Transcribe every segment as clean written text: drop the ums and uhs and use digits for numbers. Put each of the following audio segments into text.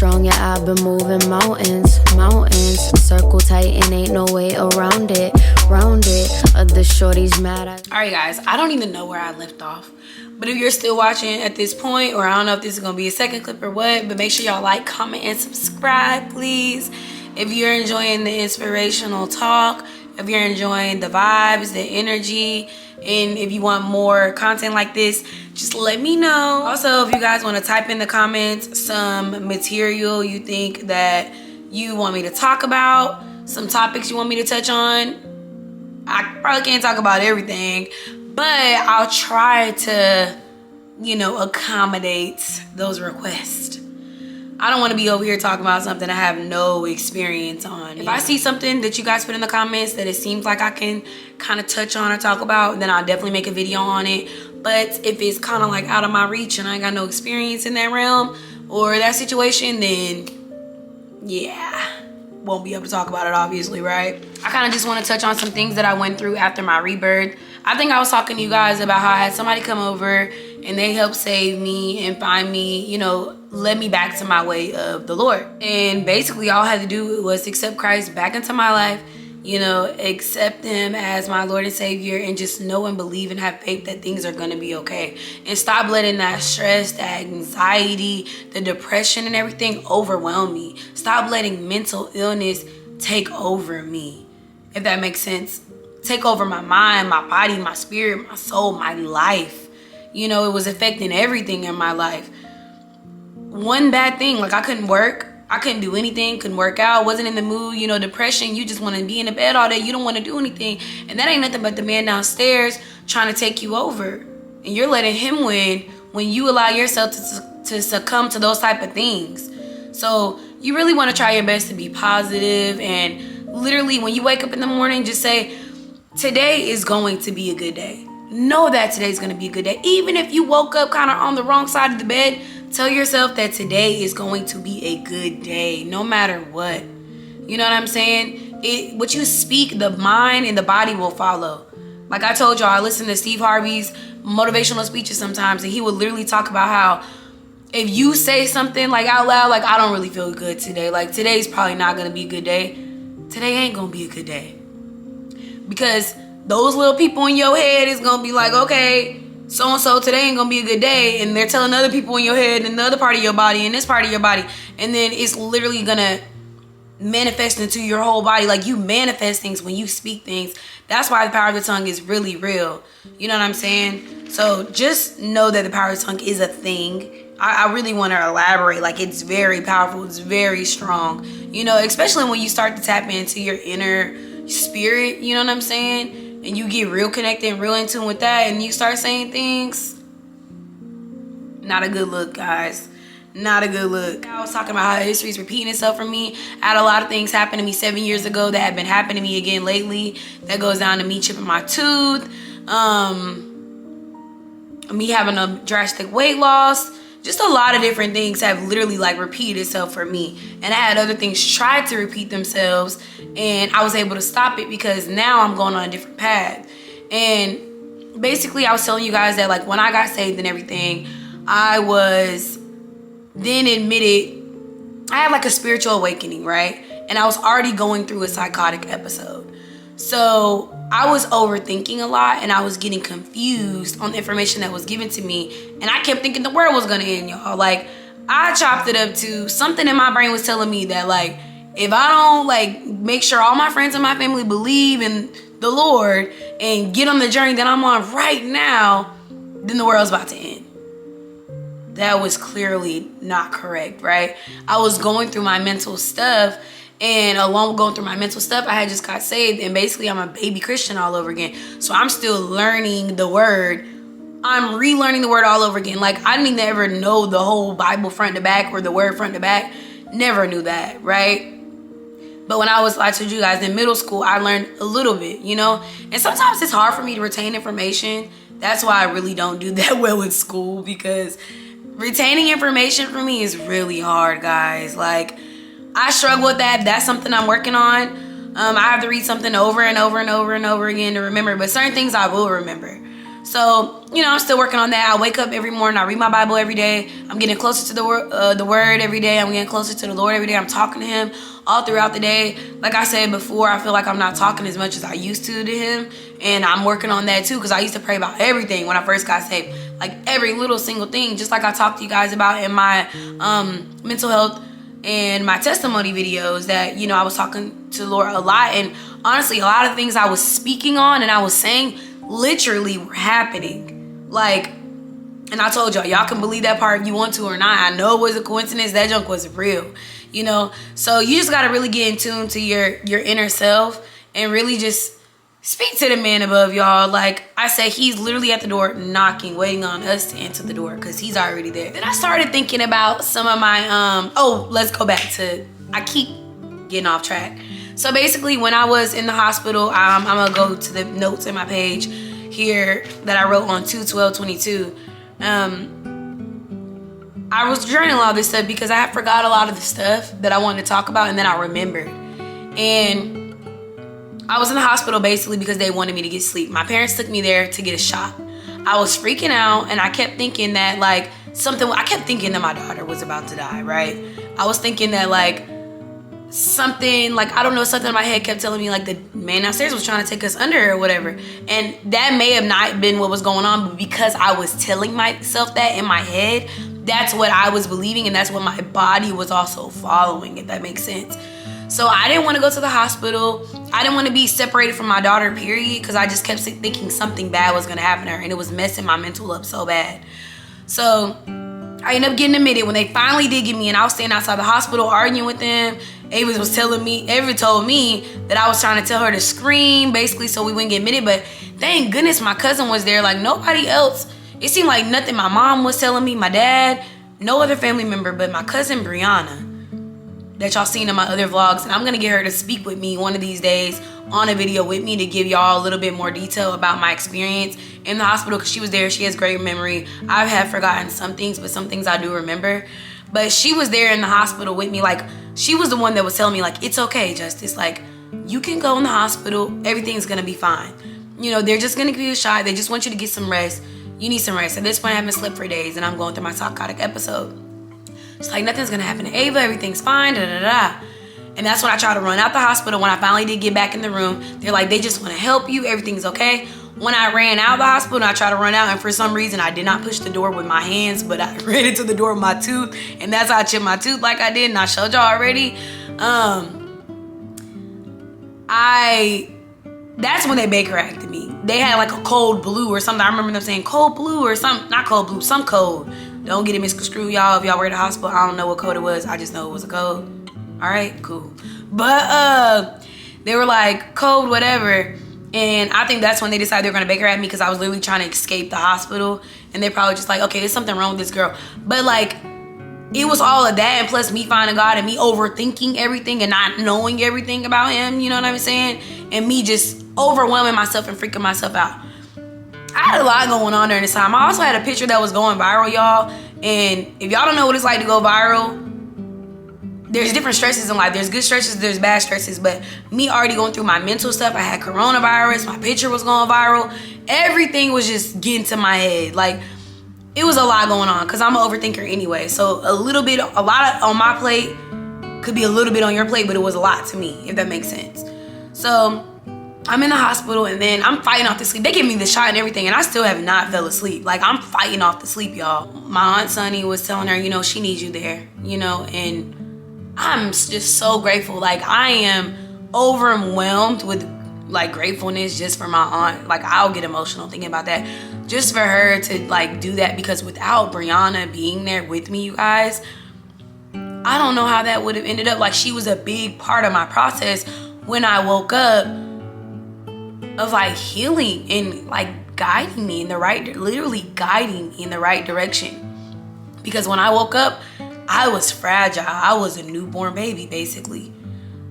strong, yeah, I've been moving mountains. Circle tight and ain't no way around it. Other shorties mad at. All right, guys, I don't even know where I left off. But if you're still watching at this point, or I don't know if this is going to be a second clip or what, but make sure y'all like, comment, and subscribe, please. If you're enjoying the inspirational talk, if you're enjoying the vibes, the energy, and if you want more content like this, just let me know. Also, if you guys want to type in the comments some material you think that you want me to talk about, some topics you want me to touch on. I probably can't talk about everything, but I'll try to, you know, accommodate those requests. I don't want to be over here talking about something I have no experience on. If I see something that you guys put in the comments that it seems like I can kind of touch on or talk about, then I'll definitely make a video on it. But if it's kind of like out of my reach and I ain't got no experience in that realm or that situation, then yeah, won't be able to talk about it, obviously, right? I kind of just want to touch on some things that I went through after my rebirth. I think I was talking to you guys about how I had somebody come over and they helped save me and find me, you know, led me back to my way of the Lord. And basically all I had to do was accept Christ back into my life, you know, accept him as my Lord and Savior, and just know and believe and have faith that things are going to be okay. And stop letting that stress, that anxiety, the depression and everything overwhelm me. Stop letting mental illness take over me, if that makes sense. Take over my mind, my body, my spirit, my soul, my life. You know, it was affecting everything in my life. One bad thing, like I couldn't work. I couldn't do anything, couldn't work out, wasn't in the mood. You know, depression, you just want to be in the bed all day. You don't want to do anything. And that ain't nothing but the man downstairs trying to take you over. And you're letting him win when you allow yourself to succumb to those type of things. So you really want to try your best to be positive. And literally when you wake up in the morning, just say, today is going to be a good day. Know that today's going to be a good day. Even if you woke up kind of on the wrong side of the bed, tell yourself that today is going to be a good day, no matter what. You know what I'm saying? What you speak, the mind and the body will follow. Like I told y'all, I listen to Steve Harvey's motivational speeches sometimes, and he would literally talk about how if you say something like out loud, like, I don't really feel good today, like today's probably not going to be a good day, today ain't going to be a good day. Because those little people in your head is going to be like, okay, so-and-so today ain't going to be a good day. And they're telling other people in your head and the other part of your body and this part of your body. And then it's literally going to manifest into your whole body. Like, you manifest things when you speak things. That's why the power of the tongue is really real. You know what I'm saying? So just know that the power of the tongue is a thing. I really want to elaborate. Like, it's very powerful. It's very strong. You know, especially when you start to tap into your inner spirit. You know what I'm saying? And you get real connected and real in tune with that, and you start saying things. Not a good look, guys. Not a good look. I was talking about how history is repeating itself for me. I had a lot of things happen to me 7 years ago that have been happening to me again lately. That goes down to me chipping my tooth, me having a drastic weight loss. Just a lot of different things have literally like repeated itself for me. And I had other things try to repeat themselves, and I was able to stop it because now I'm going on a different path. And basically I was telling you guys that, like, when I got saved and everything, I was then admitted I had like a spiritual awakening, right? And I was already going through a psychotic episode. So I was overthinking a lot, and I was getting confused on the information that was given to me. And I kept thinking the world was gonna end, y'all. Like, I chopped it up to something in my brain was telling me that, like, if I don't, like, make sure all my friends and my family believe in the Lord and get on the journey that I'm on right now, then the world's about to end. That was clearly not correct, right? I was going through my mental stuff. And along with going through my mental stuff, I had just got saved. And basically, I'm a baby Christian all over again. So I'm still learning the word. I'm relearning the word all over again. Like, I didn't even ever know the whole Bible front to back or the word front to back. Never knew that, right? But when I told you guys, in middle school, I learned a little bit, you know? And sometimes it's hard for me to retain information. That's why I really don't do that well in school, because retaining information for me is really hard, guys. Like, I struggle with that. That's something I'm working on. I have to read something over and over and over and over again to remember, but certain things I will remember. So I'm still working on that. I wake up every morning. I read my Bible every day. I'm getting closer to the word every day. I'm getting closer to the Lord every day. I'm talking to him all throughout the day. Like I said before, I feel like I'm not talking as much as I used to him. And I'm working on that too, because I used to pray about everything when I first got saved. Like every little single thing, just like I talked to you guys about in my mental health and my testimony videos, that, I was talking to the Lord a lot. And honestly, a lot of things I was speaking on and I was saying literally were happening. Like, and I told y'all can believe that part if you want to or not. I know it was a coincidence. That junk was real, So you just got to really get in tune to your inner self and really just speak to the man above, y'all. Like I said, he's literally at the door knocking, waiting on us to enter the door, because he's already there. Then I started thinking about some of my, let's go back to, I keep getting off track. So basically, when I was in the hospital, I'm going to go to the notes in my page here that I wrote on 2/12/22. I was journaling all this stuff because I had forgot a lot of the stuff that I wanted to talk about, and then I remembered. And I was in the hospital basically because they wanted me to get sleep. My parents took me there to get a shot. I was freaking out, and I kept thinking that I kept thinking that my daughter was about to die, right? I was thinking that something, I don't know, something in my head kept telling me the man downstairs was trying to take us under or whatever. And that may have not been what was going on, but because I was telling myself that in my head, that's what I was believing, and that's what my body was also following, if that makes sense. So I didn't want to go to the hospital. I didn't want to be separated from my daughter, period, because I just kept thinking something bad was going to happen to her, and it was messing my mental up so bad. So I ended up getting admitted. When they finally did get me, and I was standing outside the hospital arguing with them, Ava told me that I was trying to tell her to scream, basically, so we wouldn't get admitted. But thank goodness my cousin was there. Nobody else. It seemed like nothing my mom was telling me, my dad, no other family member, but my cousin Brianna, that y'all seen in my other vlogs. And I'm going to get her to speak with me one of these days on a video with me to give y'all a little bit more detail about my experience in the hospital, because she was there. She has great memory. I have forgotten some things, but some things I do remember. But she was there in the hospital with me. She was the one that was telling me, it's okay, Justice. You can go in the hospital. Everything's going to be fine. They're just going to give you a shot. They just want you to get some rest. You need some rest. At this point, I haven't slept for days, and I'm going through my psychotic episode. It's nothing's going to happen to Ava. Everything's fine, da-da-da. And that's when I tried to run out the hospital. When I finally did get back in the room, they're they just want to help you. Everything's okay. When I ran out of the hospital, and I tried to run out, and for some reason, I did not push the door with my hands, but I ran into the door with my tooth, and that's how I chipped my tooth like I did, and I showed y'all already. That's when they Baker acted me. They had a cold blue or something. I remember them saying cold blue or something, not cold blue, some code. Don't get it misconstrued, y'all. If y'all were at the hospital, I don't know what code it was. I just know it was a code. All right, cool. But they were code whatever. And I think that's when they decided they were going to Baker at me, because I was literally trying to escape the hospital. And they're probably just okay, there's something wrong with this girl. But it was all of that, and plus me finding God and me overthinking everything and not knowing everything about him, you know what I'm saying? And me just overwhelming myself and freaking myself out. I had a lot going on during this time. I also had a picture that was going viral, y'all. And if y'all don't know what it's like to go viral, there's different stresses in life. There's good stresses, there's bad stresses. But me already going through my mental stuff, I had coronavirus, my picture was going viral. Everything was just getting to my head. It was a lot going on, because I'm an overthinker anyway. So a lot on my plate could be a little bit on your plate, but it was a lot to me, if that makes sense. So I'm in the hospital, and then I'm fighting off the sleep. They give me the shot and everything, and I still have not fell asleep. I'm fighting off the sleep, y'all. My aunt Sony was telling her, she needs you there, and I'm just so grateful. I am overwhelmed with gratefulness just for my aunt. I'll get emotional thinking about that. Just for her to do that, because without Brianna being there with me, you guys, I don't know how that would have ended up. She was a big part of my process when I woke up, of healing and guiding me in the right, literally guiding me in the right direction. Because when I woke up, I was fragile. I was a newborn baby, basically.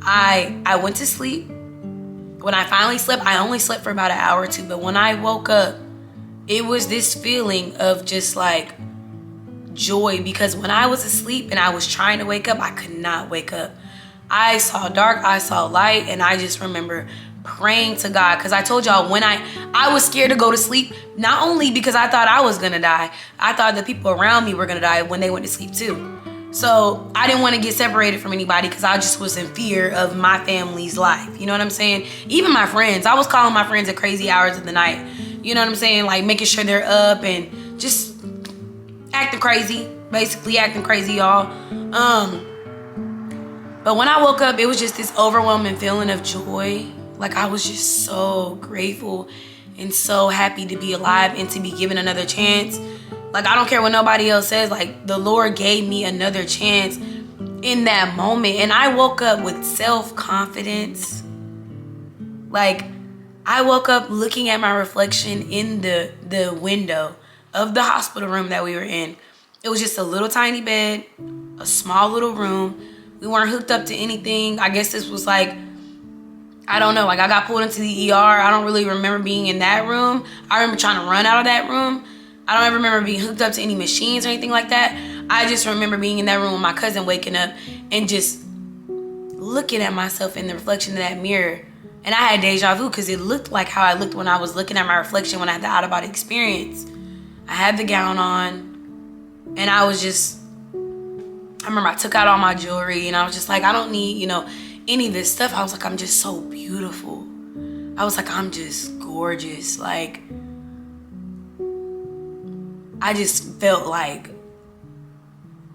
I went to sleep. When I finally slept, I only slept for about an hour or two. But when I woke up, it was this feeling of just joy, because when I was asleep and I was trying to wake up, I could not wake up. I saw dark, I saw light, and I just remember praying to God, because I told y'all when I was scared to go to sleep, not only because I thought I was gonna die, I thought the people around me were gonna die when they went to sleep too. So I didn't want to get separated from anybody because I just was in fear of my family's life. You know what I'm saying? Even my friends, I was calling my friends at crazy hours of the night. You know what I'm saying? Like making sure they're up and just acting crazy, basically acting crazy, y'all. But when I woke up, it was just this overwhelming feeling of joy. Like I was just so grateful and so happy to be alive and to be given another chance. Like I don't care what nobody else says, like the Lord gave me another chance in that moment. And I woke up with self-confidence. Like I woke up looking at my reflection in the window of the hospital room that we were in. It was just a little tiny bed, a small little room. We weren't hooked up to anything. I guess this was like, I don't know, like I got pulled into the ER. I don't really remember being in that room. I remember trying to run out of that room. I don't ever remember being hooked up to any machines or anything like that. I just remember being in that room with my cousin waking up and just looking at myself in the reflection of that mirror. And I had deja vu because it looked like how I looked when I was looking at my reflection when I had the out-of-body experience. I had the gown on and I was just, I remember I took out all my jewelry and I was just like, I don't need, any of this stuff. I was like, I'm just so beautiful. I was like, I'm just gorgeous. Like, I just felt like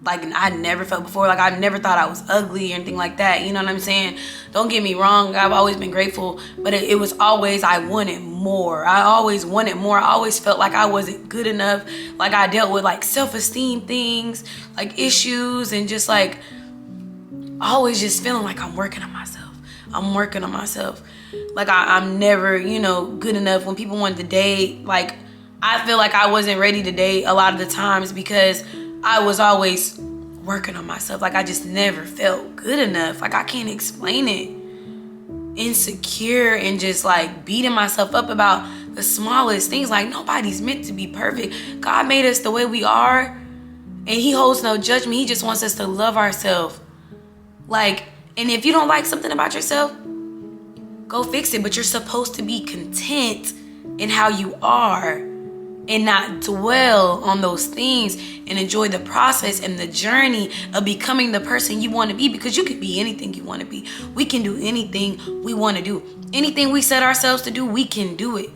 I never felt before. Like I never thought I was ugly or anything like that. You know what I'm saying? Don't get me wrong. I've always been grateful, but it was always, I wanted more. I always wanted more. I always felt like I wasn't good enough. Like I dealt with like self-esteem things, like issues, and just like always just feeling like I'm working on myself. I'm working on myself. Like I'm never, good enough. When people wanted to date, like I feel like I wasn't ready to date a lot of the times because I was always working on myself. Like I just never felt good enough. Like I can't explain it. Insecure and just like beating myself up about the smallest things. Like nobody's meant to be perfect. God made us the way we are and he holds no judgment. He just wants us to love ourselves. Like, and if you don't like something about yourself, go fix it. But you're supposed to be content in how you are and not dwell on those things and enjoy the process and the journey of becoming the person you want to be, because you can be anything you want to be. We can do anything we want to do. Anything we set ourselves to do, we can do it.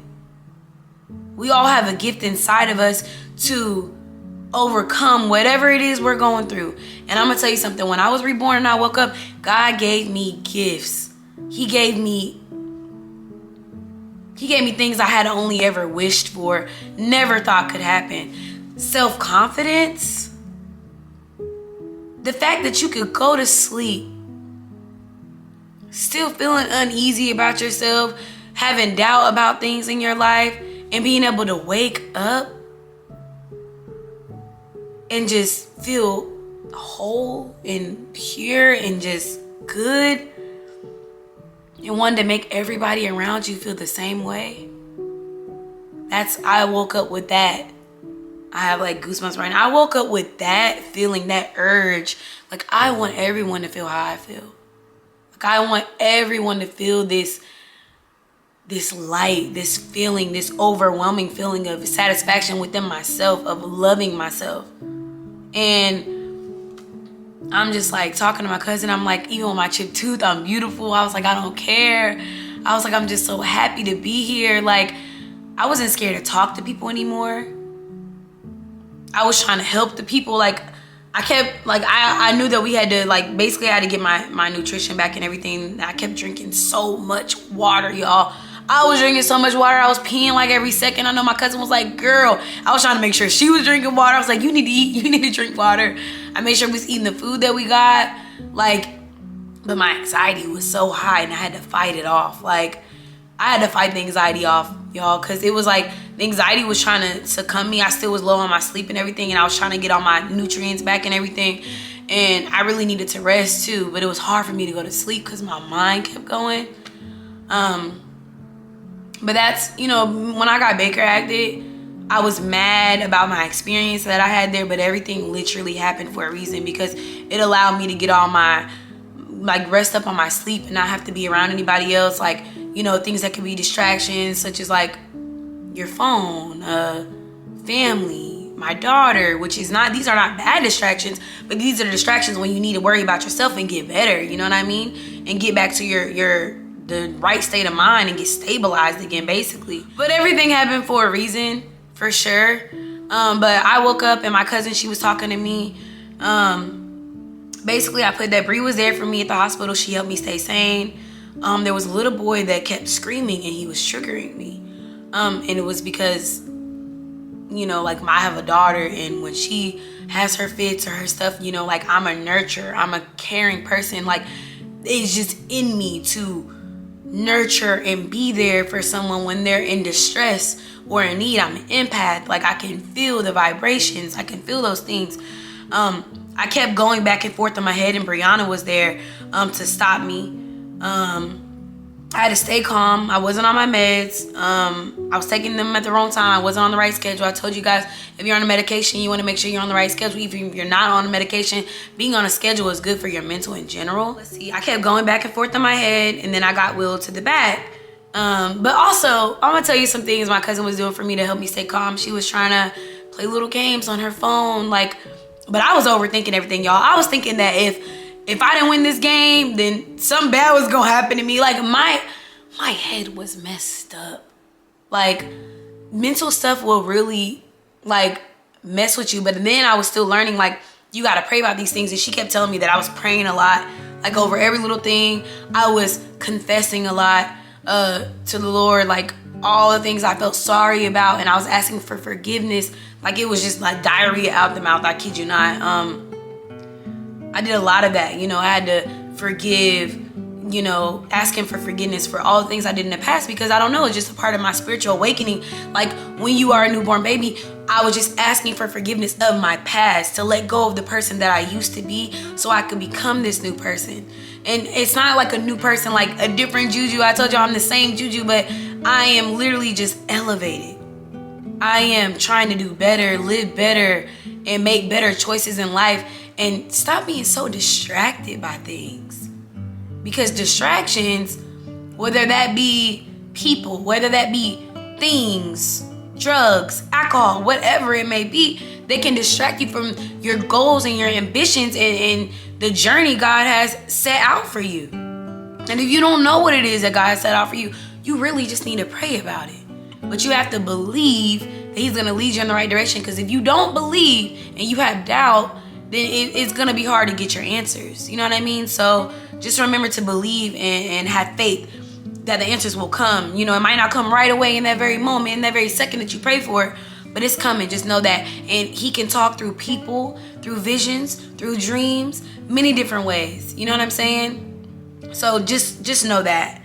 We all have a gift inside of us to overcome whatever it is we're going through. And I'm gonna tell you something. When I was reborn and I woke up, God gave me gifts. He gave me things I had only ever wished for, never thought could happen. Self-confidence. The fact that you could go to sleep still feeling uneasy about yourself, having doubt about things in your life, and being able to wake up and just feel whole and pure and just good, and wanting to make everybody around you feel the same way. I woke up with that. I have like goosebumps right now. I woke up with that feeling, that urge. Like I want everyone to feel how I feel. Like I want everyone to feel this light, this feeling, this overwhelming feeling of satisfaction within myself, of loving myself. And I'm just like talking to my cousin. I'm like, even with my chipped tooth, I'm beautiful. I was like, I don't care. I was like, I'm just so happy to be here. Like, I wasn't scared to talk to people anymore. I was trying to help the people. Like, I kept, like, I knew that we had to, like, basically I had to get my nutrition back and everything. I kept drinking so much water, y'all. I was drinking so much water. I was peeing like every second. I know my cousin was like, girl. I was trying to make sure she was drinking water. I was like, you need to eat. You need to drink water. I made sure we was eating the food that we got. Like, but my anxiety was so high and I had to fight it off. Like, I had to fight the anxiety off, y'all, because it was like the anxiety was trying to succumb me. I still was low on my sleep and everything, and I was trying to get all my nutrients back and everything. And I really needed to rest too, but it was hard for me to go to sleep because my mind kept going. But that's, when I got Baker acted, I was mad about my experience that I had there, but everything literally happened for a reason, because it allowed me to get all my, like, rest up on my sleep and not have to be around anybody else. Like, you know, things that can be distractions, such as like your phone, family, my daughter, which is not, these are not bad distractions, but these are distractions when you need to worry about yourself and get better, you know what I mean? And get back to the right state of mind and get stabilized again, basically. But everything happened for a reason, for sure. But I woke up and my cousin, she was talking to me. Basically, I put that Bree was there for me at the hospital. She helped me stay sane. There was a little boy that kept screaming and he was triggering me. And it was because, you know, like I have a daughter, and when she has her fits or her stuff, you know, like I'm a nurturer, I'm a caring person. Like it's just in me to nurture and be there for someone when they're in distress or in need. I'm an empath. Like I can feel the vibrations. I can feel those things. I kept going back and forth in my head, and Brianna was there to stop me. I had to stay calm. I wasn't on my meds. I was taking them at the wrong time. I wasn't on the right schedule. I told you guys, if you're on a medication, you want to make sure you're on the right schedule. Even if you're not on a medication, being on a schedule is good for your mental in general. Let's see. I kept going back and forth in my head, and then I got wheeled to the back. But also, I'm going to tell you some things my cousin was doing for me to help me stay calm. She was trying to play little games on her phone. But I was overthinking everything, y'all. I was thinking that if I didn't win this game, then something bad was gonna happen to me. Like my head was messed up. Like mental stuff will really like mess with you. But then I was still learning, like, you gotta pray about these things. And she kept telling me that I was praying a lot, like over every little thing. I was confessing a lot to the Lord, like all the things I felt sorry about, and I was asking for forgiveness. Like it was just like diarrhea out the mouth, I kid you not. I did a lot of that, you know. I had to forgive, you know, asking for forgiveness for all the things I did in the past, because I don't know, it's just a part of my spiritual awakening. Like when you are a newborn baby, I was just asking for forgiveness of my past, to let go of the person that I used to be so I could become this new person. And it's not like a new person, like a different Juju. I told you I'm the same Juju, but I am literally just elevated. I am trying to do better, live better, and make better choices in life, and stop being so distracted by things. Because distractions, whether that be people, whether that be things, drugs, alcohol, whatever it may be, they can distract you from your goals and your ambitions and the journey God has set out for you. And if you don't know what it is that God has set out for you, you really just need to pray about it. But you have to believe that he's going to lead you in the right direction. Because if you don't believe and you have doubt, then it's going to be hard to get your answers. You know what I mean? So just remember to believe and have faith that the answers will come. You know, it might not come right away in that very moment, in that very second that you pray for it, but it's coming. Just know that. And he can talk through people, through visions, through dreams, many different ways. You know what I'm saying? So just know that.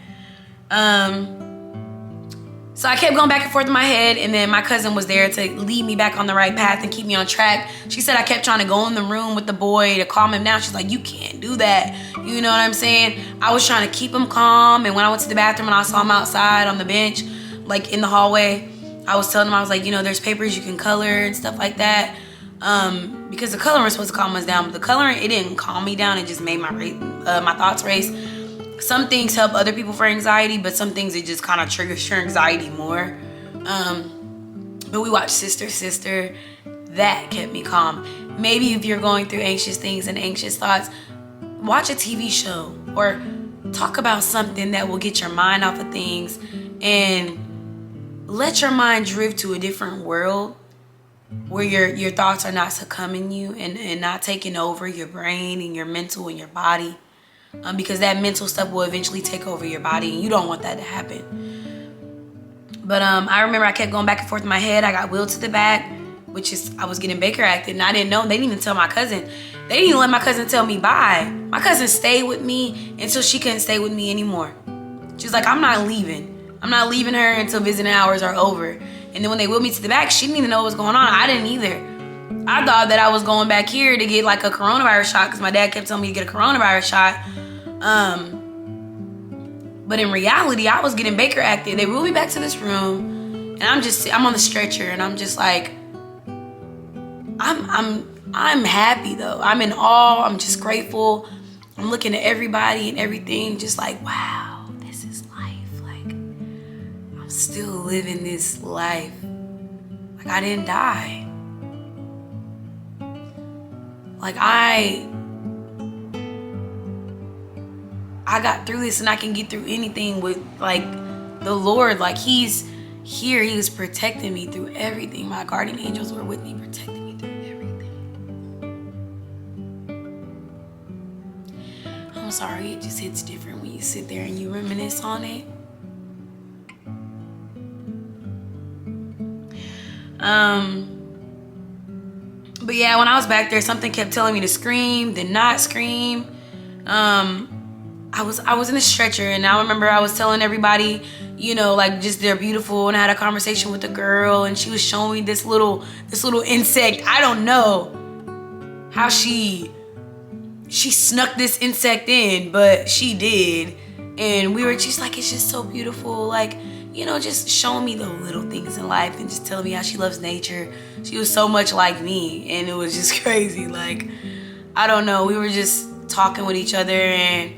So I kept going back and forth in my head, and then my cousin was there to lead me back on the right path and keep me on track. She said I kept trying to go in the room with the boy to calm him down. She's like, you can't do that. You know what I'm saying? I was trying to keep him calm, and when I went to the bathroom and I saw him outside on the bench, like in the hallway, I was telling him, I was like, you know, there's papers you can color and stuff like that. Because the coloring was supposed to calm us down, but the coloring, it didn't calm me down. It just made my thoughts race. Some things help other people for anxiety, but some things it just kind of triggers your anxiety more. But we watched Sister. That kept me calm. Maybe if you're going through anxious things and anxious thoughts, watch a TV show or talk about something that will get your mind off of things and let your mind drift to a different world where your thoughts are not succumbing you and not taking over your brain and your mental and your body. Because that mental stuff will eventually take over your body, and you don't want that to happen. But I remember I kept going back and forth in my head. I got wheeled to the back, which is, I was getting Baker acted, and I didn't know. They didn't even tell my cousin. They didn't even let my cousin tell me bye. My cousin stayed with me until she couldn't stay with me anymore. She was like, I'm not leaving. I'm not leaving her until visiting hours are over. And then when they wheeled me to the back, she didn't even know what was going on. I didn't either. I thought that I was going back here to get like a coronavirus shot, because my dad kept telling me to get a coronavirus shot. But in reality, I was getting Baker acted. They wheeled me back to this room, and I'm on the stretcher, and I'm just like, I'm happy though. I'm in awe. I'm just grateful. I'm looking at everybody and everything, just like, wow, this is life. Like, I'm still living this life. Like, I didn't die. Like, I got through this, and I can get through anything with, like, the Lord. Like, He's here. He was protecting me through everything. My guardian angels were with me, protecting me through everything. I'm sorry, it just hits different when you sit there and you reminisce on it. But yeah, when I was back there, something kept telling me to scream, then not scream. I was in a stretcher, and I remember I was telling everybody, you know, like, just they're beautiful, and I had a conversation with a girl, and she was showing me this little insect. I don't know how she snuck this insect in, but she did. And she's like, it's just so beautiful, like, you know, just showing me the little things in life and just telling me how she loves nature. She was so much like me, and it was just crazy. Like, I don't know, we were just talking with each other, and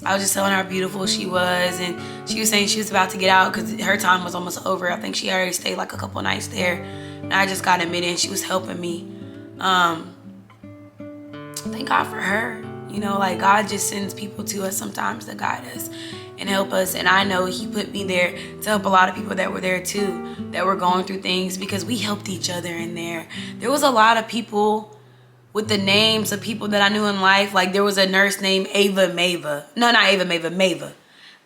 I was just telling her how beautiful she was, and she was saying she was about to get out because her time was almost over. I think she already stayed like a couple nights there, and I just got admitted, and she was helping me. Thank God for her. You know, like, God just sends people to us sometimes to guide us and help us. And I know He put me there to help a lot of people that were there too, that were going through things, because we helped each other in there. There was a lot of people with the names of people that I knew in life. Like, there was a nurse named Mava.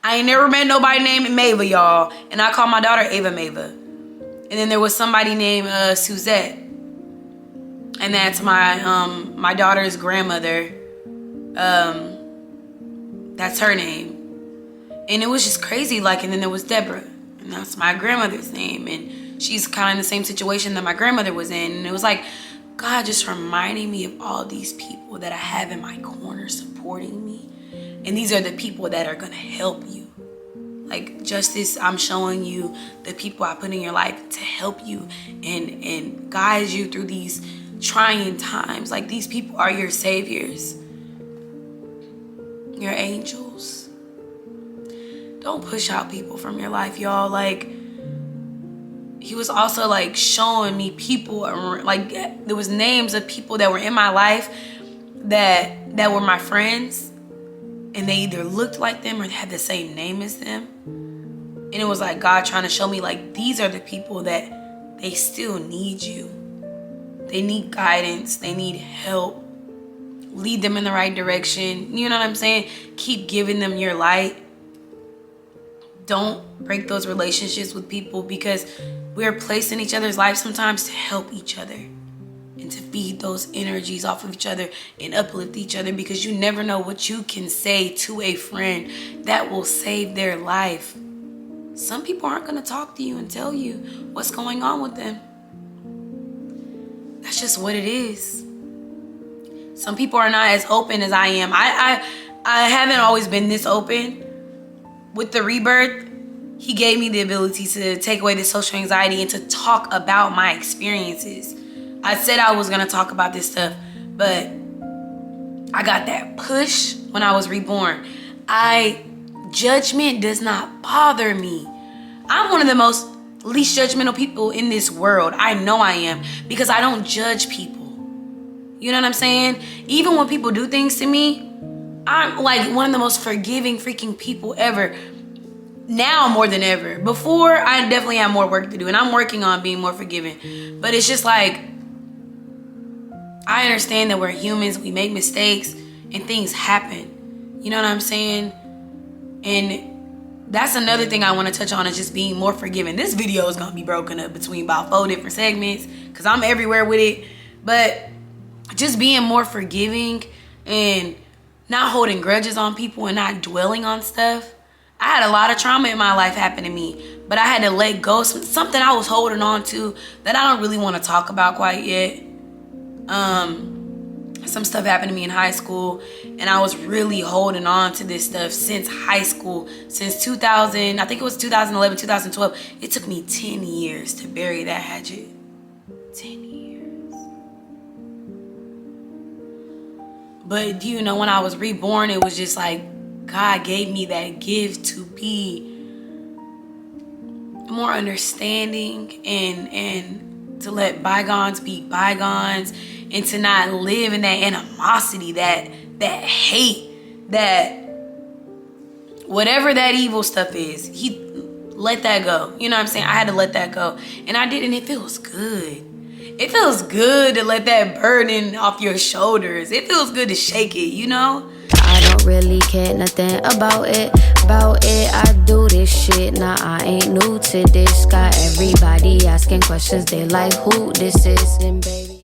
I ain't never met nobody named Mava, y'all. And I call my daughter Ava Mava. And then there was somebody named Suzette. And that's my daughter's grandmother. That's her name. And it was just crazy. Like, and then there was Deborah, and that's my grandmother's name. And she's kind of in the same situation that my grandmother was in. And it was like, God just reminding me of all these people that I have in my corner supporting me. And these are the people that are going to help you. Like, Justice, I'm showing you the people I put in your life to help you and guide you through these trying times. Like, these people are your saviors, your angels. Don't push out people from your life, y'all. Like, He was also, like, showing me people, like, there was names of people that were in my life that were my friends, and they either looked like them or had the same name as them. And it was like God trying to show me, like, these are the people that they still need you. They need guidance. They need help. Lead them in the right direction. You know what I'm saying? Keep giving them your light. Don't break those relationships with people, because we're placed in each other's lives sometimes to help each other and to feed those energies off of each other and uplift each other, because you never know what you can say to a friend that will save their life. Some people aren't going to talk to you and tell you what's going on with them. That's just what it is. Some people are not as open as I am. I haven't always been this open. With the Rebirth, He gave me the ability to take away the social anxiety and to talk about my experiences. I said I was going to talk about this stuff, but I got that push when I was reborn. Judgment does not bother me. I'm one of the most least judgmental people in this world. I know I am, because I don't judge people. You know what I'm saying? Even when people do things to me, I'm like one of the most forgiving freaking people ever. Now more than ever. Before, I definitely have more work to do, and I'm working on being more forgiving. But it's just like, I understand that we're humans, we make mistakes, and things happen. You know what I'm saying? And that's another thing I want to touch on, is just being more forgiving. This video is going to be broken up between about 4 different segments, because I'm everywhere with it. But just being more forgiving and not holding grudges on people and not dwelling on stuff. I had a lot of trauma in my life happen to me, but I had to let go. Something I was holding on to that I don't really want to talk about quite yet. Some stuff happened to me in high school, and I was really holding on to this stuff since high school. Since 2000, I think it was 2011, 2012. It took me 10 years to bury that hatchet. 10 years. But, you know, when I was reborn, it was just like God gave me that gift to be more understanding and to let bygones be bygones, and to not live in that animosity, that hate, that whatever that evil stuff is. He let that go. You know what I'm saying? I had to let that go. And I did, and it feels good. It feels good to let that burden off your shoulders. It feels good to shake it, you know? I don't really care nothing about it. I do this shit. Nah, I ain't new to this. Got everybody asking questions. They like who this is, and baby.